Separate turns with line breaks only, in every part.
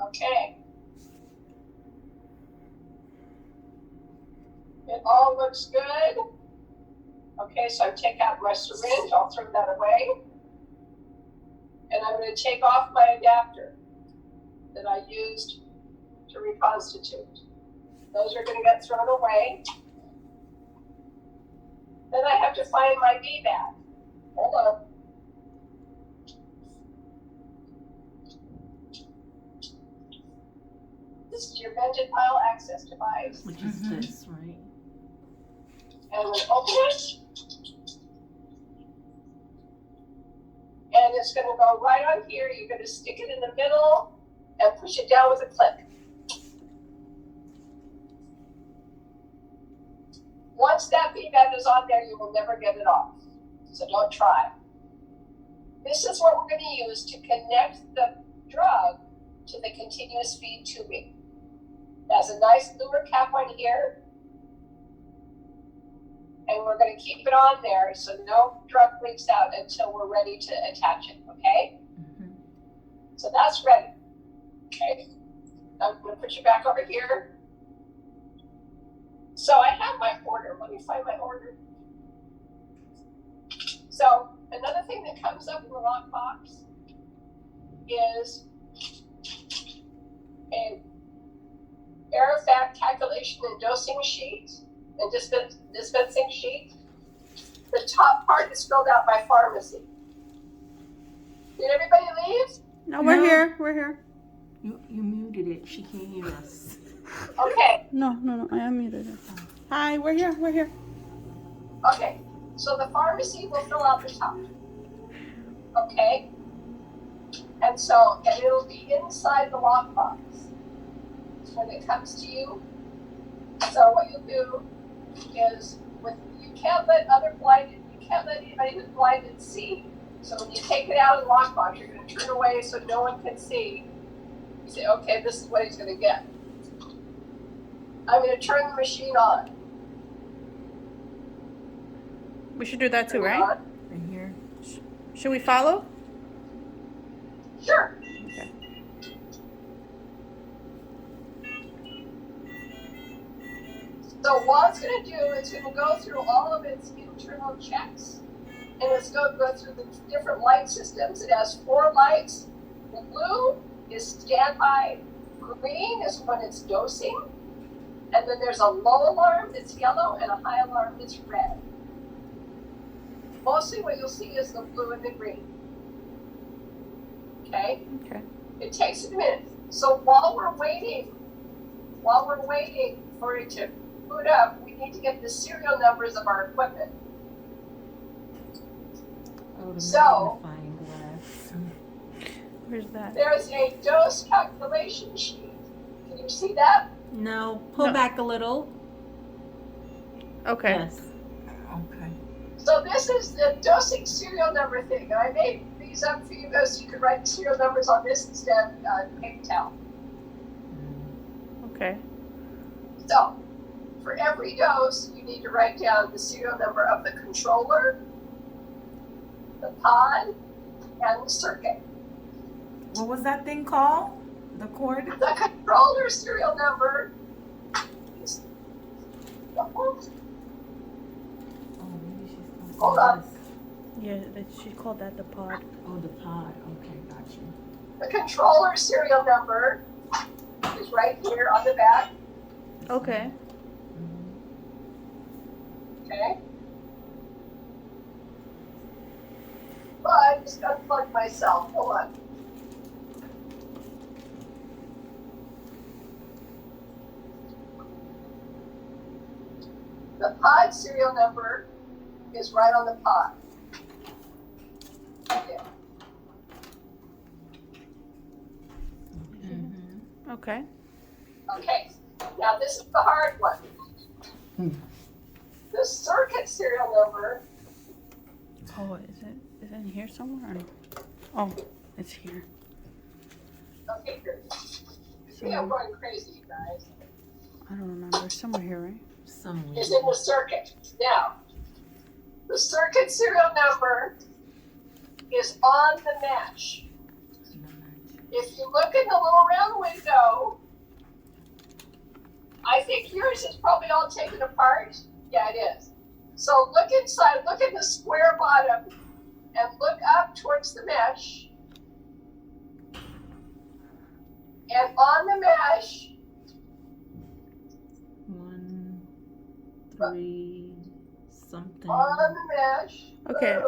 Okay. It all looks good. Okay, so I take out my syringe, I'll throw that away. And I'm going to take off my adapter that I used to reconstitute. Those are going to get thrown away. Then I have to find my V bag. Hold on. This is your vented file access device.
Which is this, right?
And I'm going to open it. And it's going to go right on here. You're going to stick it in the middle and push it down with a clip. Once that V-band is on there, you will never get it off. So don't try. This is what we're going to use to connect the drug to the continuous feed tubing. It has a nice lure cap on here. And we're going to keep it on there so no drug leaks out until we're ready to attach it, okay? Mm-hmm. So that's ready. Okay. I'm going to put you back over here. So I have my order. Let me find my order. So another thing that comes up in the lockbox is an aerofact calculation and dosing sheet and dispensing sheet. The top part is filled out by pharmacy. Did everybody leave?
No, we're here. We're here.
You muted it. She can't hear us.
Okay.
No, I unmuted it. Hi, we're here. We're here.
Okay. So the pharmacy will fill out the top. Okay. And it'll be inside the lockbox when it comes to you. So what you'll do is you can't let anybody who's blinded see. So when you take it out of the lockbox, you're going to turn away so no one can see. You say, okay, this is what he's going to get. I'm going to turn the machine on.
We should do that too, right?
Right here.
Should we follow?
Sure.
Okay.
So what it's going to do, it's going to go through all of its internal checks. And it's going to go through the different light systems. It has 4 lights. The blue is standby. Green is when it's dosing. And then there's a low alarm that's yellow and a high alarm that's red. Mostly what you'll see is the blue and the green. Okay?
Okay.
It takes a minute. So while we're waiting for it to boot up, we need to get the serial numbers of our equipment.
Oh, the
So,
magnifying glass.
Where's that?
there's a dose calculation sheet. Can you see that?
No, pull
No.
back a little.
Okay.
Yes. Okay.
So this is the dosing serial number thing. And I made these up for you guys so you could write the serial numbers on this instead of paper towel.
Okay.
So for every dose, you need to write down the serial number of the controller, the pod, and the circuit.
What was that thing called? The cord?
The controller serial number is
Oh, maybe she's talking
Hold on.
this.
Yeah, she called that the pod.
Oh, the pod. Okay, got you.
the controller serial number is right here on the back.
Okay.
Okay. But I just unplugged myself. Hold on. The pod serial number is right on the pod. Okay.
Okay.
Okay. Now this is the hard one. The circuit serial number
Oh, is it in here somewhere? Oh, it's here.
Okay, good. See, I'm going crazy, you guys.
I don't remember. It's somewhere here, right?
Somewhere.
Is in the circuit. Now, the circuit serial number is on the mesh. If you look in the little round window. I think yours is probably all taken apart. Yeah, it is. So look inside, look at the square bottom, and look up towards the mesh. And on the mesh,
1, 3, something.
on the mesh.
Okay,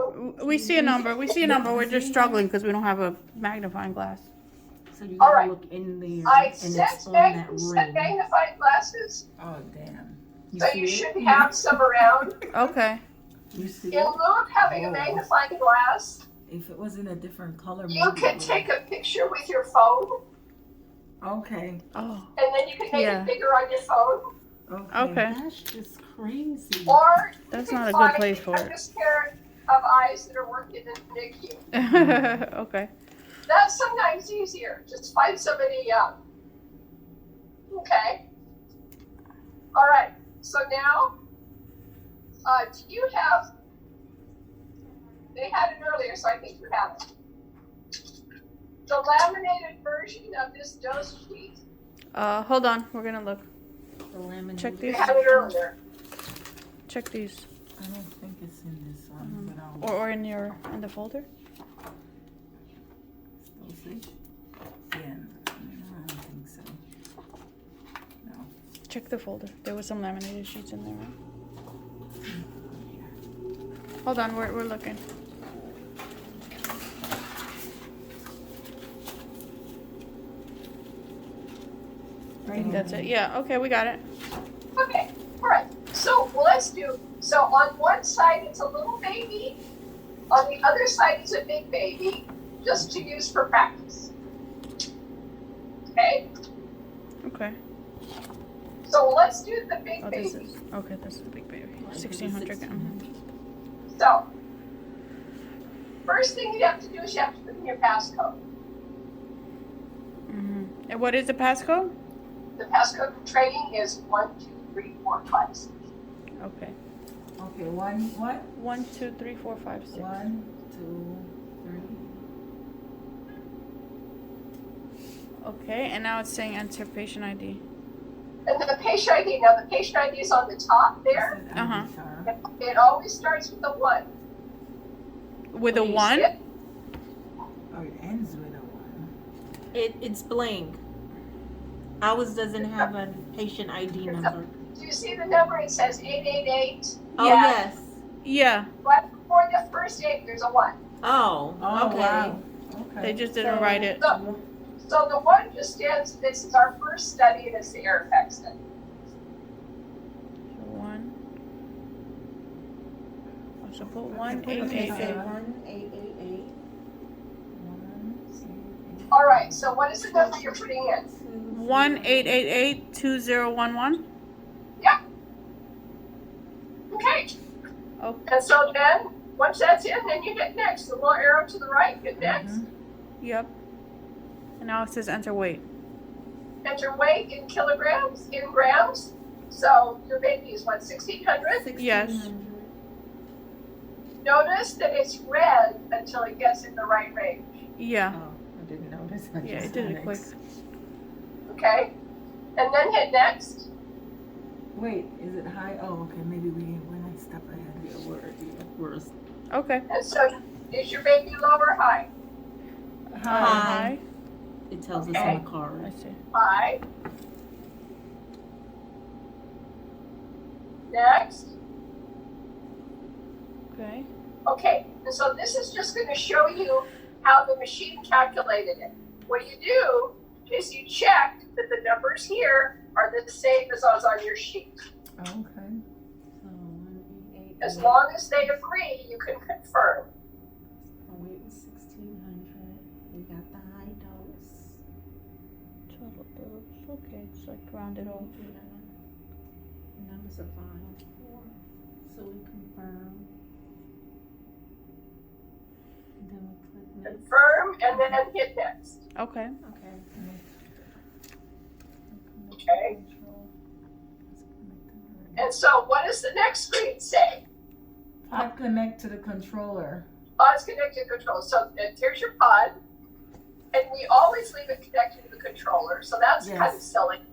we see a number. We see a number. We're just struggling because we don't have a magnifying glass.
So you
All
gotta
right.
look in there,
I
and
set
it's on that ring.
magnifying glasses,
Oh, damn.
so
see
you
it?
should have some around.
Okay.
You see
In
it?
lieu of having a magnifying glass,
If it was in a different color,
you
maybe
can
it
take a picture with your phone,
would- Okay.
Oh.
and then you can make
Yeah.
it bigger on your phone.
Okay.
Okay.
That's just crazy.
Or
That's
you
not
can
a good
find
place for it.
just a pair of eyes that are working in the NICU.
Okay.
That's sometimes easier. Just find somebody young. Okay. All right. So now, do you have? They had it earlier, so I think you have it. The laminated version of this dose sheet.
Hold on. We're gonna look.
The laminated.
Check
They
these.
had it earlier.
Check these.
I don't think it's in this one, but I'll.
Or in the folder.
Dosage? Yeah, I don't think so. No.
Check the folder. There was some laminated sheets in there, right? Hold on. We're looking. I think that's it. Yeah. Okay. We got it.
Okay. All right. So let's do. So on one side it's a little baby. On the other side is a big baby, just to use for practice. Okay.
Okay.
So let's do the big
Oh,
baby.
this is okay. This is a big baby. 1600 grams.
So, first thing you have to do is you have to put in your passcode.
Mm-hmm. And what is the passcode?
The passcode for training is 1, 2, 3, 4, 5, 6.
Okay.
Okay, one, what?
1, 2, 3, 4, 5, 6.
1, 2, 3.
Okay, and now it's saying enter patient ID.
And the patient ID, now the patient ID is on the top there.
Uh-huh.
It always starts with a 1.
With a
When you
1?
see it,
Oh, it ends with a 1.
It's blank. Ours doesn't have a patient ID number.
Do you see the number? It says 888.
Oh,
Yeah.
yes.
Yeah.
Right before the first 8, there's a 1.
Oh,
Oh,
okay.
wow. Okay.
They just didn't write it.
So the 1 just stands, this is our first study, and it's the aerofact study.
1. So put
Okay,
1888.
1888.
All right, so what is the number you're putting in?
1888-2011.
Okay.
Oh.
And so then, once that's in, then you hit next. The little arrow to the right, hit next.
Yep. And now it says enter weight.
Enter weight in kilograms, in grams. So your baby is what, 1600?
Yes.
Notice that it's red until it gets in the right range.
Yeah.
Oh, I didn't notice.
Yeah, it did it quick.
Okay? And then hit next.
Wait, is it high? Oh, okay, maybe we're not step ahead.
Worse.
Okay.
And so is your baby low or high?
High.
It tells us
Okay.
on the card.
I see.
High. Next.
Okay.
Okay, and so this is just going to show you how the machine calculated it. What you do is you check that the numbers here are the same as those on your sheet.
Okay.
So 188.
As long as they agree, you can confirm.
Our weight was 1600. We got the high dose.
Total dose. Okay, it's like rounded off.
Numbers are fine. So we confirm. And then we click next.
Confirm and then hit next.
Okay.
Okay.
Okay. And so what does the next screen say?
Pod connect to the controller.
Pod's connected to control. So here's your pod. And we always leave it connected to the controller, so that's kind of
Yes.
silly.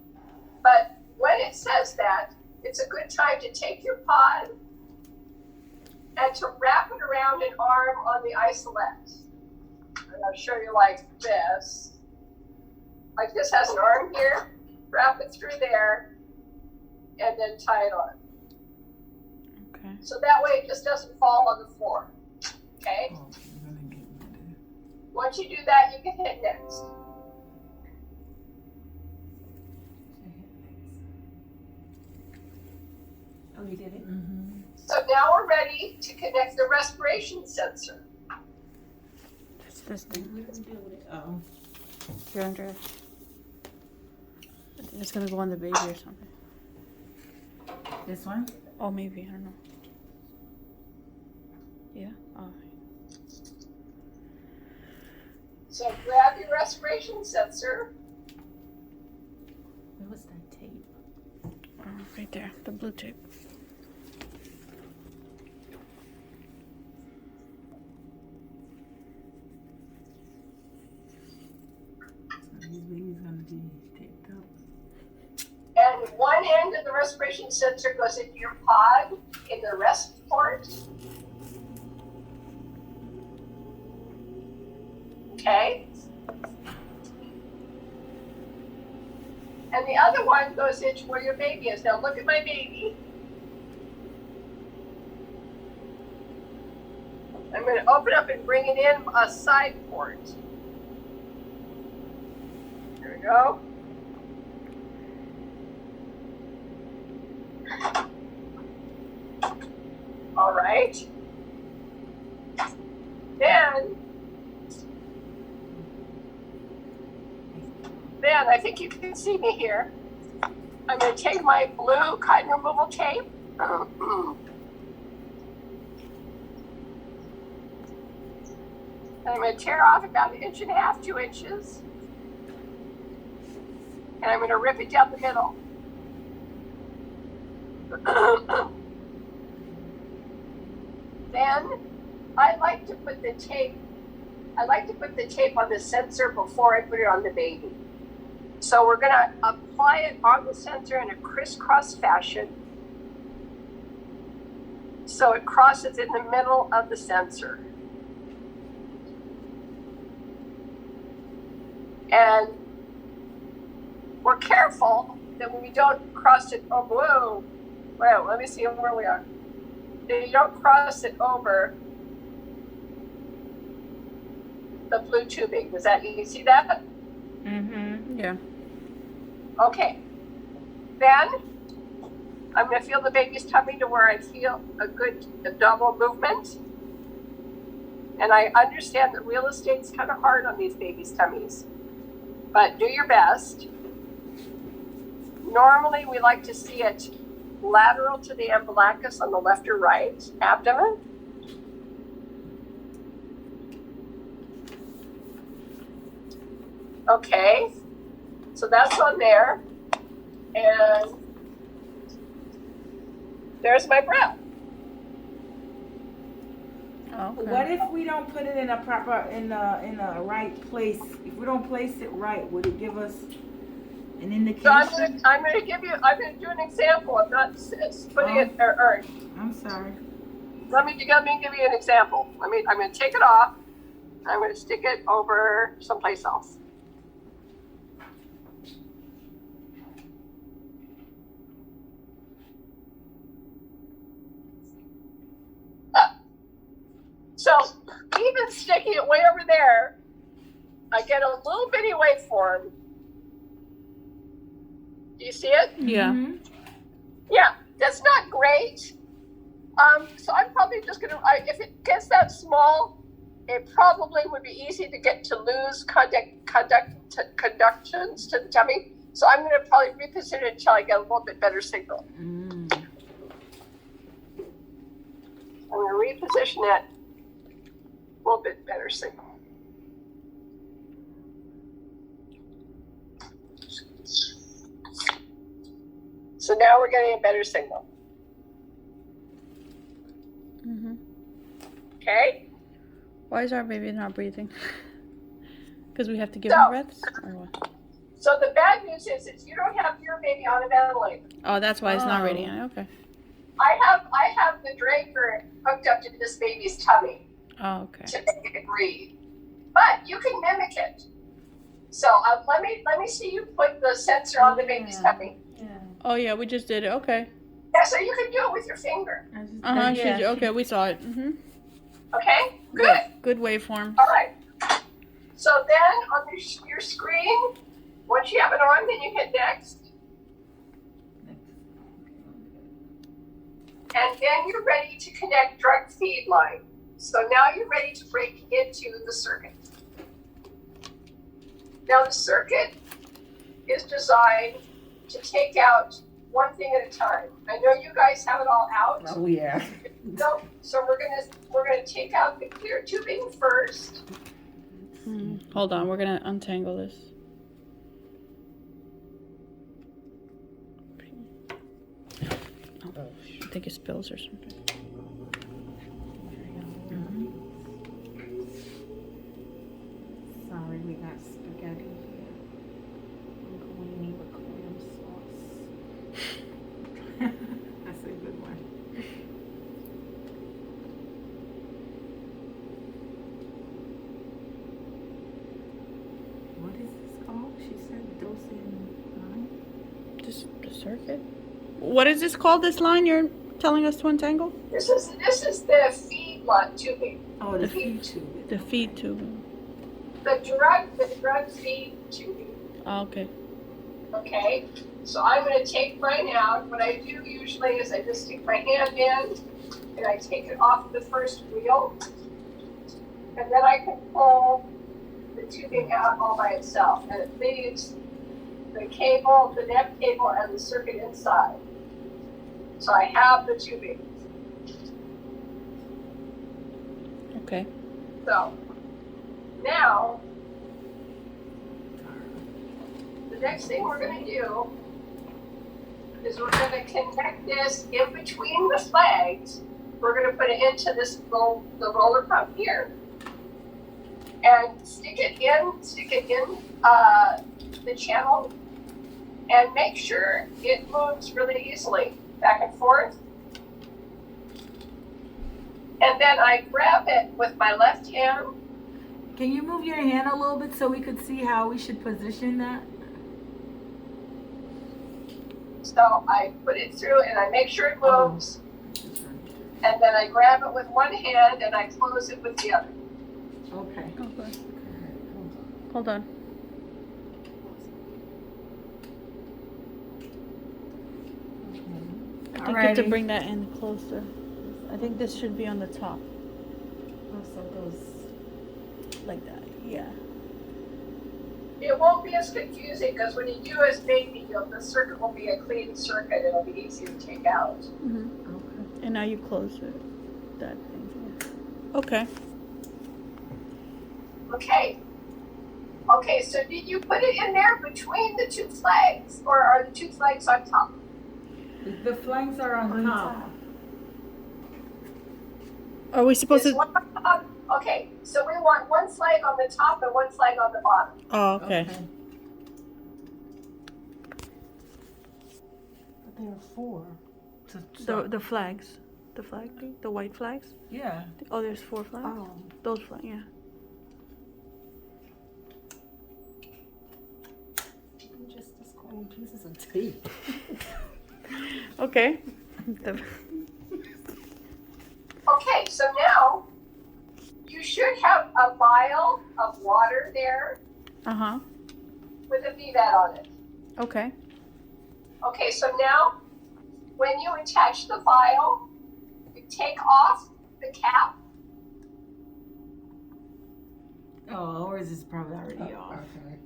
But when it says that, it's a good time to take your pod and to wrap it around an arm on the isolette. And I'll show you like this. Like this has an arm here, wrap it through there, and then tie it on.
Okay.
So that way it just doesn't fall on the floor. Okay?
Oh, you're gonna get rid
Once you do that, you can hit next.
Oh, you did it?
Mm-hmm.
So now we're ready to connect the respiration sensor.
That's this thing.
We didn't deal with it. Oh.
Here under it. It's gonna go on the baby or something.
This one?
Oh, maybe. I don't know. Yeah? Oh.
So grab your respiration sensor.
Where was that tape?
Right there. The blue tape.
So these baby's gonna be taped up.
And one end of the respiration sensor goes into your pod in the rest port. Okay. And the other one goes into where your baby is. Now look at my baby. I'm going to open up and bring it in a side port. There we go. All right. Then I think you can see me here. I'm going to take my blue cotton removal tape. And I'm going to tear off about 1.5 inches, 2 inches. And I'm going to rip it down the middle. Then I like to put the tape on the sensor before I put it on the baby. So we're going to apply it on the sensor in a crisscross fashion. So it crosses in the middle of the sensor. And we're careful that we don't cross it. Oh, whoa. Well, let me see where we are. That you don't cross it over the blue tubing. Does that, you see that?
Mm-hmm. Yeah.
Okay. Then I'm going to feel the baby's tummy to where I feel a good abdominal movement. And I understand that real estate's kind of hard on these babies' tummies. But do your best. Normally, we like to see it lateral to the umbilicus on the left or right abdomen. Okay, so that's on there. And there's my breath.
Okay.
What if we don't put it in a proper, in the right place? If we don't place it right, would it give us an indication?
So I'm gonna do an example. I'm not putting it, or
I'm sorry.
let me give you an example. I'm gonna take it off. I'm gonna stick it over someplace else. So even sticking it way over there, I get a little bitty waveform. Do you see it?
Yeah.
Mm-hmm.
Yeah, that's not great. So I'm probably just gonna, if it gets that small, it probably would be easy to get to lose conductions to the tummy. So I'm gonna probably reposition it until I get a little bit better signal. I'm gonna reposition it, a little bit better signal. So now we're getting a better signal.
Mm-hmm.
Okay?
Why is our baby not breathing? Because we have to give
So-
him breaths? Or what?
So the bad news is you don't have your baby on a ventilator.
Oh, that's why it's not
Oh.
ready. Okay.
I have the Draker hooked up to this baby's tummy
Oh, okay.
to make it breathe. But you can mimic it. So let me see you put the sensor on the baby's
Yeah.
tummy.
Yeah.
Oh, yeah, we just did it. Okay.
Yeah, so you can do it with your finger.
Uh-huh.
Yeah,
Okay, we saw it. Mm-hmm.
Okay? Good.
Good waveform.
All right. So then on your screen, once you have it on, then you hit next. And then you're ready to connect drug feed line. So now you're ready to break into the circuit. Now the circuit is designed to take out one thing at a time. I know you guys have it all out.
Oh yeah.
So we're gonna take out the clear tubing first.
Hold on, we're gonna untangle this. Oh, I think it spills or something.
Sorry, we got spaghetti here. Linguine with clam sauce.
That's a good one. What is this called? She said dosing line.
Just the circuit. What is this called? This line you're telling us to untangle?
This is the feed line tubing.
Oh, the feed tube.
The feed tube.
The drug feed tubing.
Oh, okay.
Okay, so I'm going to take mine out. What I do usually is I just stick my hand in and I take it off the first wheel, and then I can pull the tubing out all by itself, and it leaves the cable, the net cable, and the circuit inside. So I have the tubing.
Okay.
So now the next thing we're going to do is we're going to connect this in between the flags. We're going to put it into the roller pump here, and stick it in the channel, and make sure it moves really easily back and forth. And then I grab it with my left hand.
Can you move your hand a little bit so we could see how we should position that?
So I put it through and I make sure it moves. And then I grab it with one hand and I close it with the other.
Okay.
Okay. Hold on. I think you have to
Alrighty.
bring that in closer. I think this should be on the top.
Oh, so it goes
Like that. Yeah.
It won't be as confusing because when you do as baby, the circuit will be a clean circuit. It'll be easy to take out.
Mm-hmm.
okay.
And now you close it. That thing. Yeah. Okay.
Okay. Okay, so did you put it in there between the two flags, or are the two flags on top?
The flanks are on top.
Are we supposed
Is
to?
one on top? Okay, so we want one flag on the top and one flag on the bottom.
Oh, okay.
But there are four.
The flags. The flag thing? The white flags?
Yeah.
Oh, there's 4 flags?
Oh.
Those flags, yeah.
Just as cold pieces of tape.
Okay.
Okay, so now you should have a vial of water there
Uh-huh.
with a VVAT on it.
Okay.
Okay, so now when you attach the vial, you take off the cap.
Oh, ours is probably already off.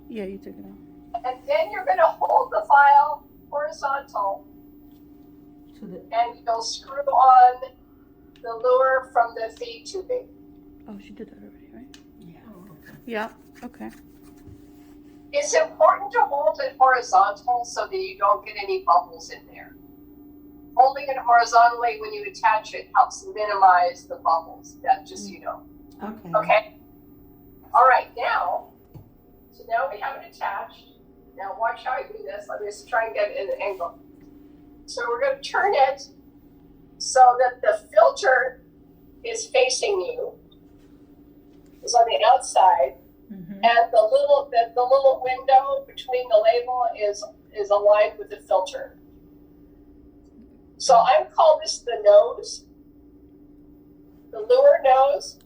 Yeah, you took it off.
And then you're going to hold the vial horizontal,
To the
and you'll screw on the lure from the feed tubing.
Oh, she did that already, right?
yeah.
Yeah. Okay.
It's important to hold it horizontal so that you don't get any bubbles in there. Holding it horizontally when you attach it helps minimize the bubbles. That just, you know.
Okay.
Okay? All right, now So now we have it attached. Now watch how I do this. Let me just try and get it in an angle. So we're going to turn it so that the filter is facing you, is on the outside, and the little window between the label is aligned with the filter. So I call this the nose, the lure nose.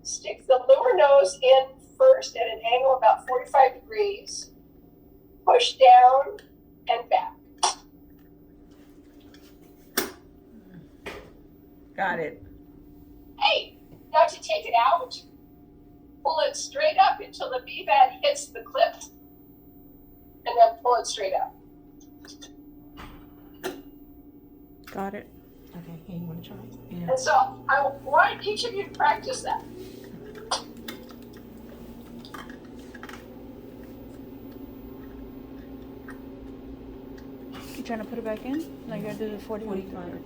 Stick the lure nose in first at an angle about 45 degrees. Push down and back.
Got it.
Hey, now to take it out, pull it straight up until the V-band hits the clip, and then pull it straight up.
Got it.
Okay, hey, you want to try?
Yeah.
And so I want each of you to practice that.
You trying to put it back in? No, you gotta do the 40.
45.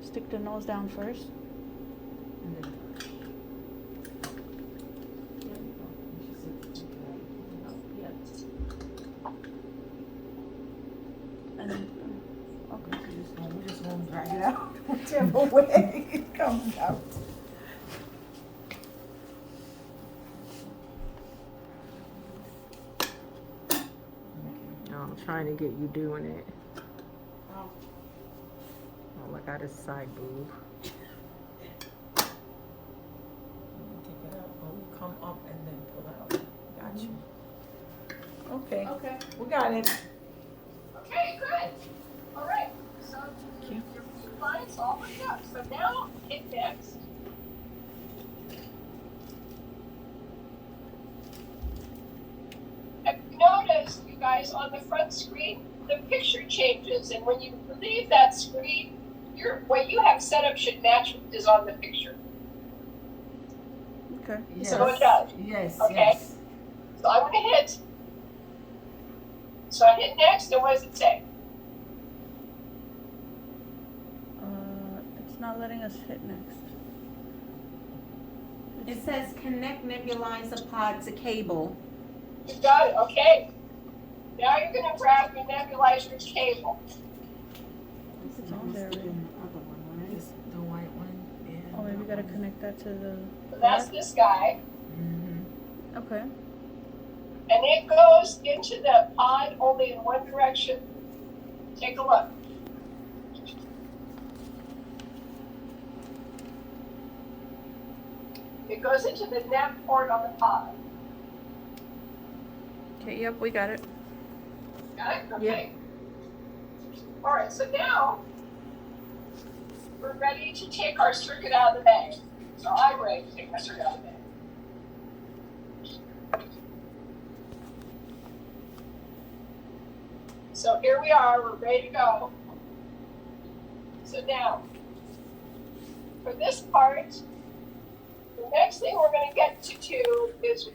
Stick the nose down first. And then, okay.
We just won't drag it out whichever way it comes out.
No, I'm trying to get you doing it. Oh, I got a side boob.
Take it out. Oh, you come up and then pull out. Got you. Okay.
Okay.
We got it.
Okay, good. All right. So
Thank you.
your line's all lined up. So now hit next. And notice, you guys, on the front screen, the picture changes, and when you leave that screen, what you have set up should match what is on the picture.
Okay.
Yes.
So it does.
Yes.
Okay.
Yes.
So I'm gonna hit. So I hit next, and what does it say?
It's not letting us hit next.
It says connect nebulizer pod to cable.
You got it, okay. Now you're gonna grab your nebulizer cable.
It's on there already.
This, the white one. Yeah.
Oh, maybe we gotta connect that to the.
So that's this guy.
Mm-hmm.
Okay.
And it goes into the pod only in one direction. Take a look. It goes into the neb port on the pod.
Okay. Yep, we got it.
Got it? Okay. All right, so now we're ready to take our circuit out of the bag. So I'm ready to take my circuit out of the bag. So here we are, we're ready to go. So now, for this part, the next thing we're going to get to do is,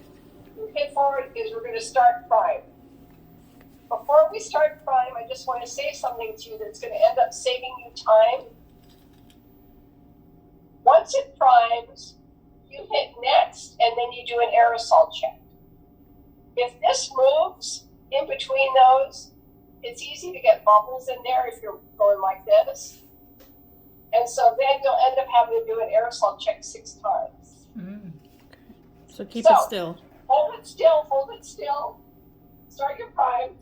hit forward, is we're going to start prime. Before we start prime, I just want to say something to you that's going to end up saving you time. Once it primes, you hit next, and then you do an aerosol check. If this moves in between those, it's easy to get bubbles in there if you're going like this. And so then you'll end up having to do an aerosol check 6 times.
So keep it still.
Hold it still, hold it still. Start your prime.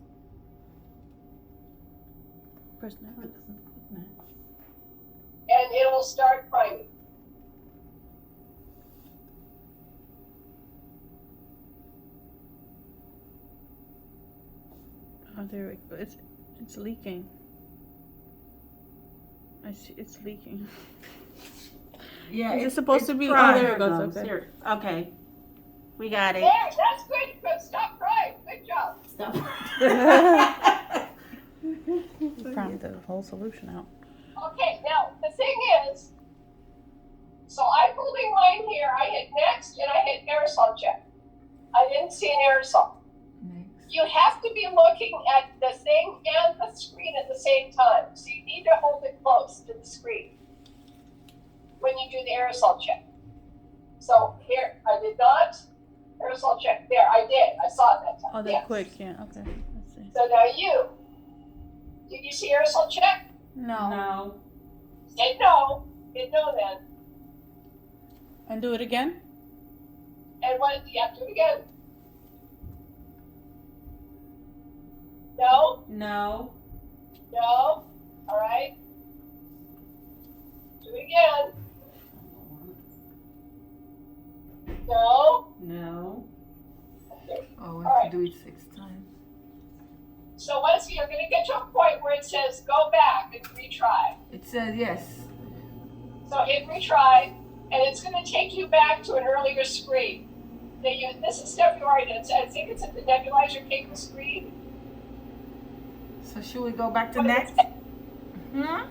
Press next.
And it will start priming.
Oh, there we go. It's leaking. I see it's leaking.
Yeah.
Is it supposed to be? Oh,
prime.
there it goes. Okay.
Here. Okay. We got it.
There, that's good. Good. Stop crying. Good job.
Stop.
Primed the whole solution out.
Okay, now the thing is, so I'm holding mine here. I hit next and I hit aerosol check. I didn't see an aerosol. You have to be looking at the thing and the screen at the same time. So you need to hold it close to the screen when you do the aerosol check. So here, I did not. Aerosol check. There, I did. I saw it that time.
Oh, they're
yes.
quick. Yeah. Okay. Let's see.
So now you. Did you see aerosol check?
No.
No.
Say no. Say no then.
And do it again.
And what? Yeah, do it again. No.
No.
No. All right. Do it again. No.
No.
Oh, we
All
have to do it 6 times.
So once you're going to get to a point where it says go back and retry.
It says yes.
So hit retry, and it's going to take you back to an earlier screen. This is February. I think it's at the nebulizer cable screen.
So should we go back to
What
next?
is
Hmm?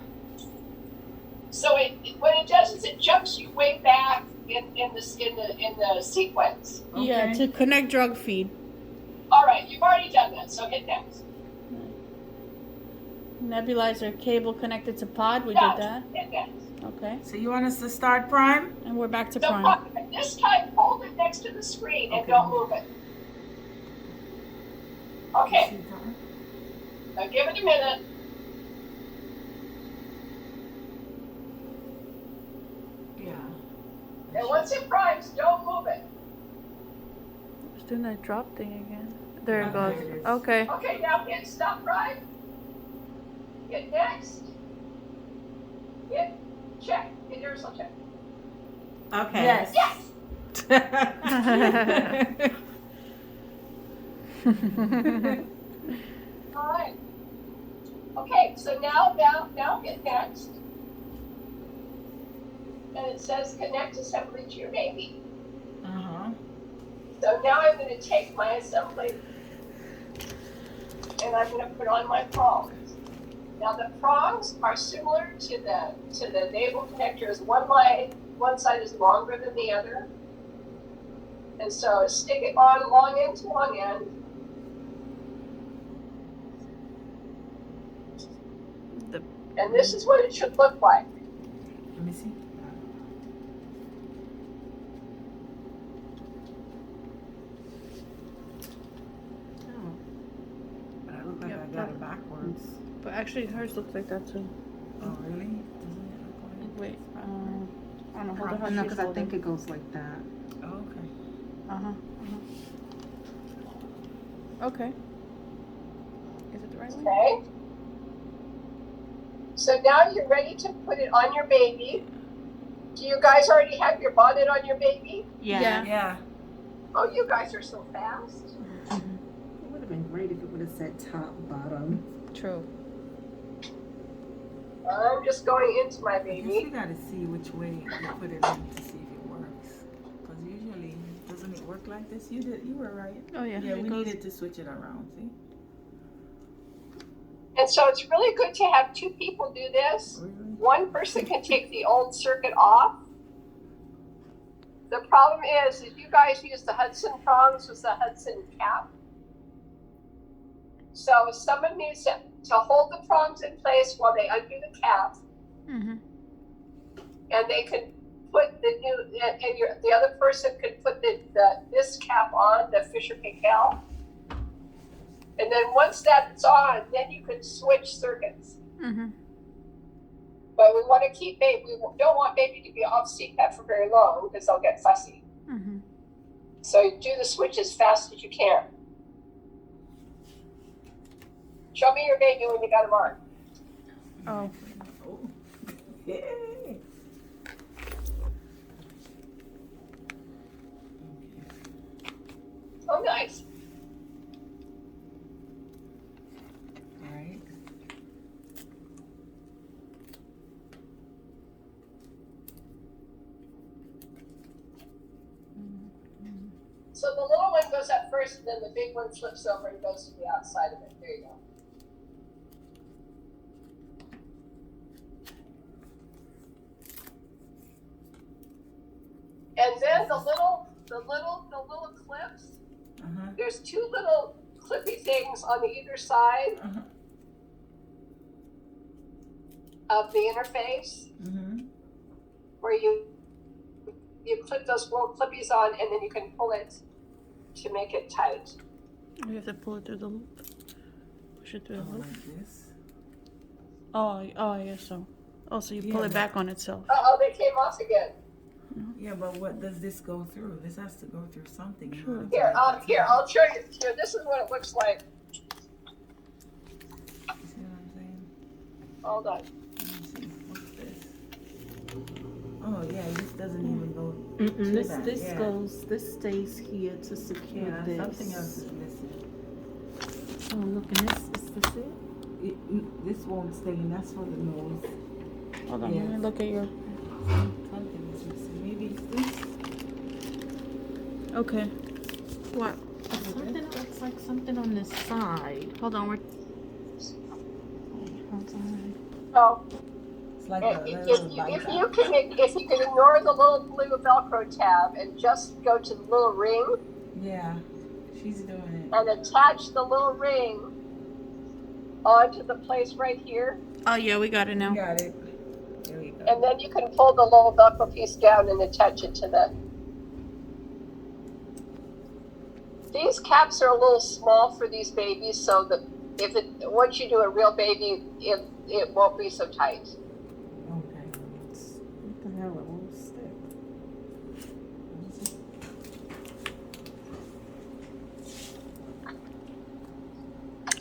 So what it does is it jumps you way back in the sequence.
Yeah. To connect drug feed.
All right, you've already done that. So hit next.
Nebulizer cable connected to pod. We
Yeah.
did that.
Hit next.
Okay.
So you want us to start Prime?
And we're back to
So
prime.
this time, hold it next to the screen and
Okay.
don't move it. Okay. Now give it a minute.
Yeah.
And once it primes, don't move it.
It's doing that drop thing again. There it
Oh,
goes.
there it is.
Okay.
Okay, now hit stop prime. Hit next. Hit check. Hit aerosol check.
Okay.
Yes.
Yes! All right. Okay, so now hit next. And it says connect assembly to your baby.
Uh-huh.
So now I'm going to take my assembly and I'm going to put on my prongs. Now the prongs are similar to the navel connectors. One side is longer than the other. And so stick it on long end to long end. And this is what it should look like.
Let me see.
Oh.
But I look like
Yep,
I got it backwards.
But actually, hers looks like that too.
Oh, really? Doesn't it look
Wait. I don't know. Hold on. How
No,
she's
because I think
holding.
it goes like that.
like? Oh, okay.
Okay. Is it the right one?
Okay. So now you're ready to put it on your baby. Do you guys already have your bonnet on your baby?
Yeah.
Yeah.
Oh, you guys are so fast.
It would have been great if it would have said top, bottom.
True.
I'm just going into my
I guess we
baby.
gotta see which way you put it in to see if it works. Because usually, doesn't it work like this? You were right.
Oh yeah.
Yeah,
it
we
goes-
needed to switch it around, see?
And so it's really good to have two people do this.
Really?
One person can take the old circuit off. The problem is you guys use the Hudson prongs with the Hudson cap. So someone needs to hold the prongs in place while they undo the cap,
Mhm.
and they can put the new, and the other person could put this cap on, the Fisher Paykel. And then once that's on, then you can switch circuits.
Mhm.
But we want to keep baby. We don't want baby to be off CPAP for very long because they'll get fussy.
Mhm.
So you do the switch as fast as you can. Show me your baby when you got him on.
Oh.
Oh. Yay.
Oh, nice.
All right.
So the little one goes up first, and then the big one flips over and goes to the outside of it. There you go. And then the little clips.
Uh-huh.
There's two little clippy things on either side
Uh-huh.
of the interface
Mm-hmm.
where you clip those little clippies on, and then you can pull it to make it tight.
You have to pull it through the loop. Push it through the loop.
Like this.
Oh, I guess so. Oh, so you pull
Yeah,
it back on itself.
Uh-oh, they came off again.
Yeah, but what does this go through? This has to go through something. in
Sure.
order to
Here,
make it
here,
tight.
I'll show you. Here, this is what it looks like.
You see what I'm saying?
Hold on.
Let me see. What's this? Oh yeah, this doesn't even go.
Mm-mm, this
that,
this
yeah.
goes. This stays here to secure
Yeah,
this.
something else is missing.
Oh, look, and this is this it?
This won't stay, and that's for the nose.
Hold on,
Yeah.
let me look at your.
Something is missing. Maybe it's this.
Okay. What?
Something that looks like something on this side.
Hold on, we're.
Oh,
It's like
if
a
you,
little
if
bite
you can ignore the little blue Velcro tab and just go to the little ring
Yeah, she's doing it.
and attach the little ring onto the place right here,
Oh yeah, we got it now.
Got it. There we go.
and then you can pull the little Velcro piece down and attach it to the. These caps are a little small for these babies, so that once you do a real baby, it won't be so tight.
Okay.
What the hell? It won't stick.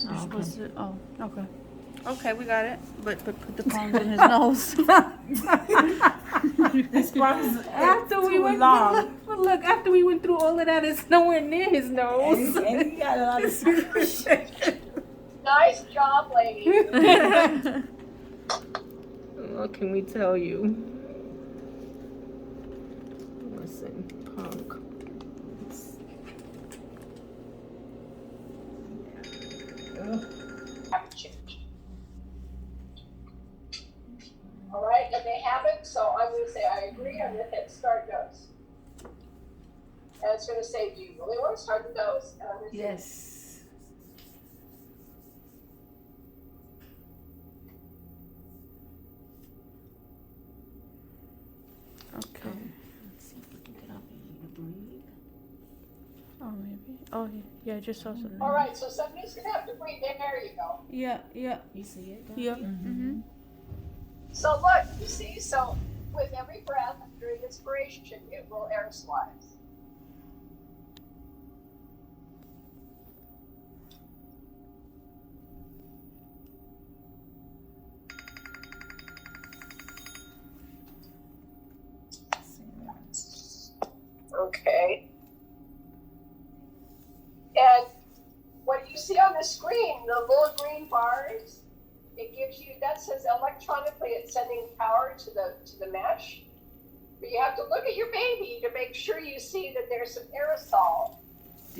You're
Oh,
supposed
okay.
to. Oh, okay. Okay, we got it. But put the palms in his nose.
This one's
After we
too
went,
long.
but look, after we went through all of that, it's nowhere near his
And
nose.
he got a lot of secrets.
Nice job, lady.
What can we tell you? Listen, punk.
Have to change. All right, and they haven't, so I'm going to say I agree. I'm going to hit start dose. And it's going to say, do you really want to start the dose? And I'm going to say,
Yes.
Okay.
Let's see if we can get up and breathe.
Oh, maybe. Oh, yeah, I just saw something.
all right, so somebody's going to have to breathe. There you go.
Yeah.
You see it?
Yeah.
Mm-hmm.
So look, you see, so with every breath during inspiration, it will aerosolize. Okay. And what you see on the screen, the little green bars, it gives you, that says electronically it's sending power to the mesh. But you have to look at your baby to make sure you see that there's some aerosol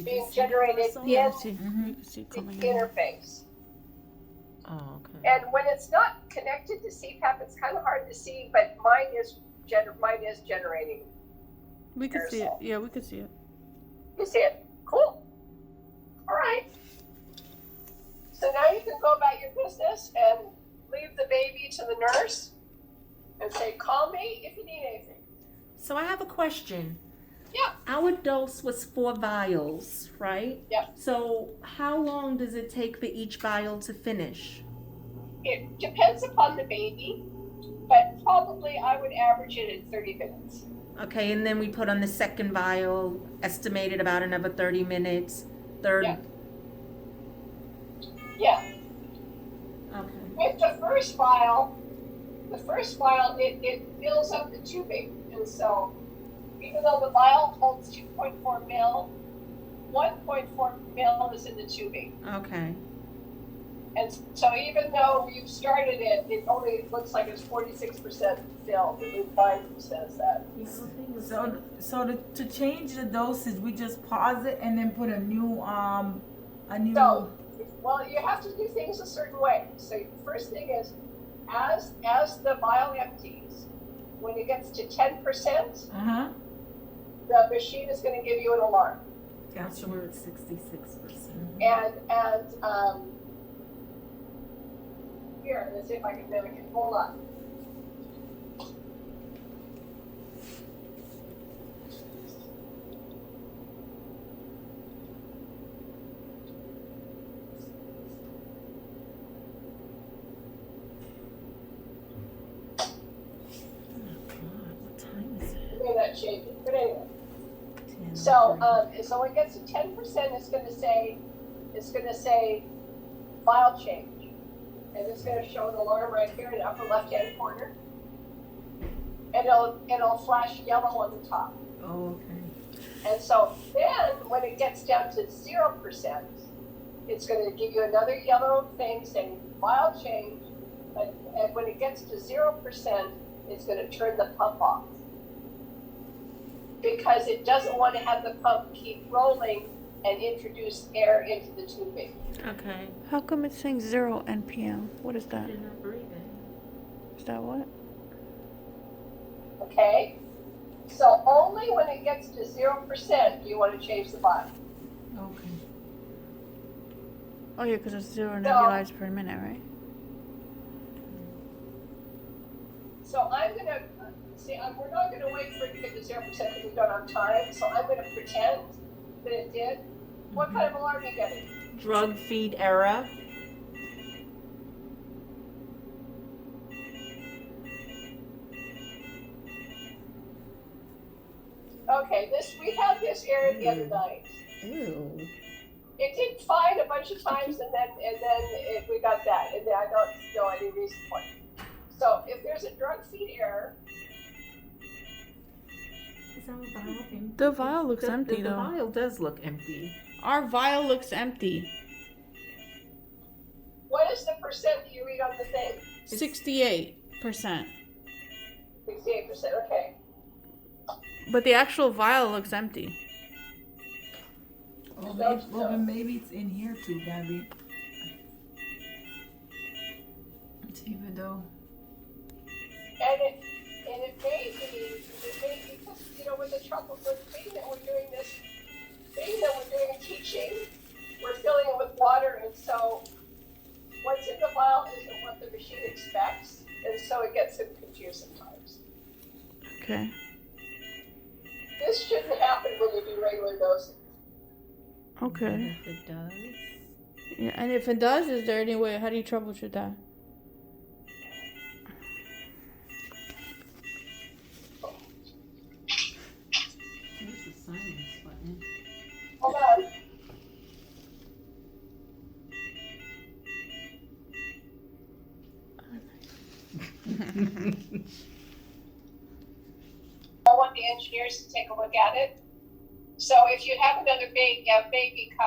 being generated in
Yeah, see.
Mhm.
You can see it
the
coming in.
interface.
Oh, okay.
And when it's not connected to CPAP, it's kind of hard to see, but mine is generating.
We can see it.
aerosol.
Yeah, we can see it.
You see it? Cool. All right. So now you can go about your business and leave the baby to the nurse and say, call me if you need anything.
So I have a question.
Yeah.
Our dose was 4 vials, right?
Yeah.
So how long does it take for each vial to finish?
It depends upon the baby, but probably I would average it at 30 minutes.
Okay, and then we put on the second vial, estimated about another 30 minutes. Third.
Yeah. Yeah.
Okay.
With the first vial, it fills up the tubing. And so even though the vial holds 2.4 mil, 1.4 mil is in the tubing.
Okay.
And so even though you've started it, it only looks like it's 46% filled. The 5% is that.
To change the dosage, we just pause it and then put a new.
So, well, you have to do things a certain way. So the first thing is, as the vial empties, when it gets to 10%, the machine is going to give you an alarm.
Gotcha. We're at 66%.
And here, let's see if I can mimic it. Hold on. change it. But anyway. So so when it gets to 10%, it's gonna say file change. And it's gonna show an alarm right here in the upper left-hand corner. And it'll flash yellow on the top.
Oh, okay.
And so then when it gets down to 0%, it's gonna give you another yellow thing saying file change. And when it gets to 0%, it's gonna turn the pump off. Because it doesn't want to have the pump keep rolling and introduce air into the tubing.
Okay.
How come it's saying 0 NPM? What is that?
You're not breathing.
Is that what?
Okay? So only when it gets to 0% do you want to change the bottom.
Okay.
Oh yeah, because it's 0 nebulized per minute, right?
So I'm going to, we're not going to wait for it to get to 0% because we don't have time. So I'm going to pretend that it did. What kind of alarm are you getting?
Drug feed error.
Okay, we had this error the other night.
Ew.
It did fine a bunch of times, and then we got that, and then I don't know any reason for it. So if there's a drug feed error,
Is our vial empty?
The vial looks empty
The
though.
vial does look empty.
Our vial looks empty.
what is the percent that you read on the thing?
68%.
68%. Okay.
But the actual vial looks empty.
Oh, then maybe it's in here too, Gabby. It's even though.
And it may be because with the trouble with the thing that we're doing teaching, we're filling it with water, and so what's in the vial isn't what the machine expects, and so it gets him confused sometimes.
Okay.
This shouldn't happen when you do regular dosing.
Okay.
If it does.
Yeah, and if it does, is there any way? How do you troubleshoot that?
There's the silence button.
Hold on. I want the engineers to take a look at it. So if you have another baby,